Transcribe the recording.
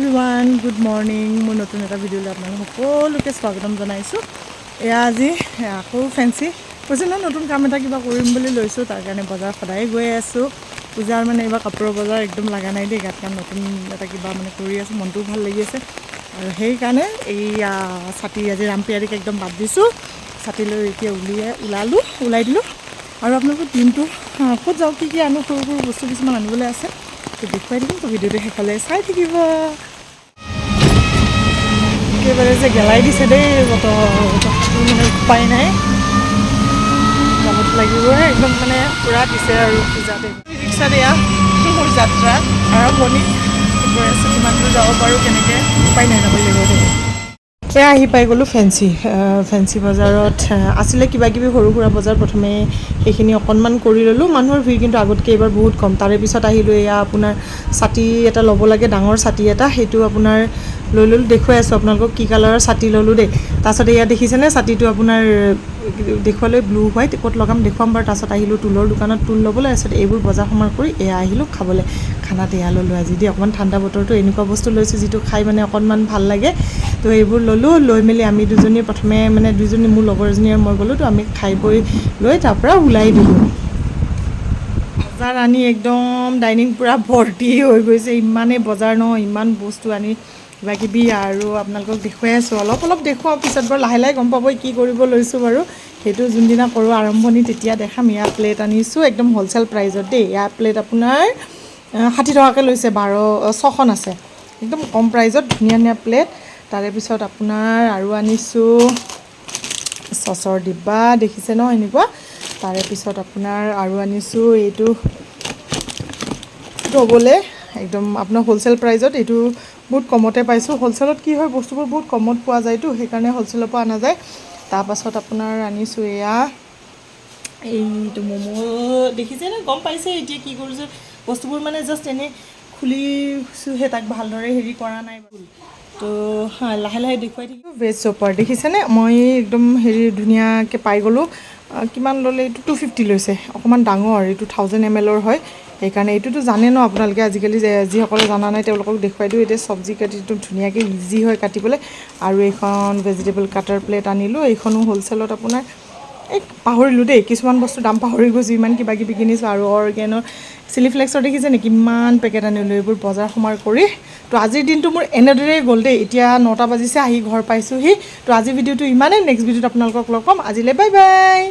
everyone good morning মোৰ নতুন এটা ভিডিঅ'লৈ আপোনালোক সকলোকে স্বাগতম জনাইছোঁ এয়া আজি আকৌ ফেঞ্চি কৈছোঁ ন নতুন কাম এটা কিবা কৰিম বুলি লৈছোঁ তাৰ কাৰণে বজাৰ সদায় গৈ আছোঁ পূজাৰ মানে এইবাৰ কাপোৰৰ বজাৰ একদম লগা নাই দেই গাত কাম নতুন এটা কিবা মানে কৰি আছোঁ মনটোও ভাল লাগি আছে আৰু সেইকাৰণে এইয়া ছাতি আজি ৰামপিয়াৰীক একদম বাদ দিছোঁ ছাতি লৈ এতিয়া ওলাই দিলোঁ আৰু আপোনালোকৰ দিনটো ক'ত যাওঁ কি আনো সৰু সৰু বস্তু কিছুমান আনিবলৈ আছে দেখুৱাই দিম তো ভিডিঅ'টো শেষলৈ চাই থাকিব একেবাৰে যে গেলাই দিছে দেই বতৰ মানে উপায় নাই যাবত লাগিবই একদম মানে পূৰা দিছে আৰু পূজাতে ৰিক্সাত এয়া মোৰ যাত্ৰা আৰম্ভণি গৈ আছোঁ কিমান দূৰ যাব পাৰোঁ কেনেকৈ উপায় নাই যাব লাগিব এয়া আহি পাই গ'লোঁ ফেঞ্চি বজাৰত আছিলে কিবা কিবি সৰু সুৰা বজাৰ প্ৰথমে সেইখিনি অকণমান কৰি ল'লোঁ মানুহৰ ভিৰ কিন্তু আগতকৈ এইবাৰ বহুত কম তাৰে পিছত আহিলোঁ এয়া আপোনাৰ ছাতি এটা ল'ব লাগে ডাঙৰ ছাতি এটা সেইটো আপোনাৰ লৈ ল'লোঁ দেখুৱাই আছোঁ আপোনালোকক কি কালাৰৰ ছাতি ল'লোঁ দেই তাৰপাছত এয়া দেখিছেনে ছাতিটো আপোনাৰ দেখুৱালৈ ব্লু হোৱাইট ক'ত লগাম দেখুৱাম বাৰু তাৰপাছত আহিলোঁ টুলৰ দোকানত টুল ল'বলৈ তাৰপিছত এইবোৰ বজাৰ সমাৰ কৰি এয়া আহিলোঁ খাবলৈ খানাত এয়া ল'লোঁ আজি দেই অকণমান ঠাণ্ডা বতৰটো এনেকুৱা বস্তু লৈছোঁ যিটো খাই মানে অকণমান ভাল লাগে তো এইবোৰ ল'লোঁ লৈ মেলি আমি দুজনী প্ৰথমে মানে দুজনী মোৰ লগৰ এজনী আৰু মই গ'লোঁ তো আমি খাই বৈ লৈ তাৰপৰা ওলাই দিলোঁ বজাৰ আনি একদম ডাইনিং পূৰা ভৰ্তি হৈ গৈছে ইমানেই বজাৰ নহয় ইমান বস্তু আনি কিবা কিবি আৰু আপোনালোকক দেখুৱাই আছোঁ অলপ দেখুৱাওঁ পিছত বাৰু লাহে লাহে গম পাব কি কৰিব লৈছোঁ বাৰু সেইটো যোনদিনা কৰোঁ আৰম্ভণি তেতিয়া দেখাম এয়া প্লেট আনিছোঁ একদম হ'লচেল প্ৰাইজত দেই এয়া প্লেট আপোনাৰ 60 টকাকৈ লৈছে 6খন আছে একদম কম প্ৰাইজত ধুনীয়া ধুনীয়া প্লেট তাৰে পিছত আপোনাৰ আৰু আনিছোঁ চচৰ ডিব্বা দেখিছে ন এনেকুৱা তাৰে পিছত আপোনাৰ আৰু আনিছোঁ এইটো ল'বলৈ একদম আপোনাৰ হ'লচেল প্ৰাইজত এইটো বহুত কমতে পাইছোঁ হ'লচেলত কি হয় বস্তুবোৰ বহুত কমত পোৱা যায়তো সেইকাৰণে হ'লচেলৰ পৰা অনা যায় তাৰপাছত আপোনাৰ আনিছোঁ এয়া এইটো ম'ম' দেখিছে নে গম পাইছে এতিয়া কি কৰিছোঁ বস্তুবোৰ মানে জাষ্ট এনেই খুলিছোঁহে তাক ভালদৰে হেৰি কৰা নাই তো লাহে লাহে দেখুৱাই থাকিব ভেজ চপাৰ দেখিছেনে মই একদম হেৰি ধুনীয়াকৈ পাই গ'লোঁ কিমান ল'লে এইটো 250 লৈছে অকণমান ডাঙৰ এইটো 1000 ml হয় সেইকাৰণে এইটোতো জানে ন আপোনালোকে আজিকালি যিসকলে জানা নাই তেওঁলোকক দেখুৱাই দিওঁ এতিয়া চব্জি কাটিটো ধুনীয়াকৈ ইজি হয় কাটিবলৈ আৰু এইখন ভেজিটেবল কাটাৰ প্লেট আনিলোঁ এইখনো হ'লচেলত আপোনাৰ এই পাহৰিলোঁ দেই কিছুমান বস্তু দাম পাহৰি গৈছোঁ ইমান কিবা কিবি কিনিছোঁ আৰু অৰ্গেনৰ চিলি ফ্লেক্সৰ দেখিছে নেকি কিমান পেকেট আনিলোঁ এইবোৰ বজাৰ সমাৰ কৰি তো আজিৰ দিনটো মোৰ এনেদৰেই গ'ল দেই এতিয়া 9টা বাজিছে আহি ঘৰ পাইছোঁহি তো আজিৰ ভিডিঅ'টো ইমানেই নেক্সট ভিডিঅ'ত আপোনালোকক লগ পাম আজিলৈ বাই বাই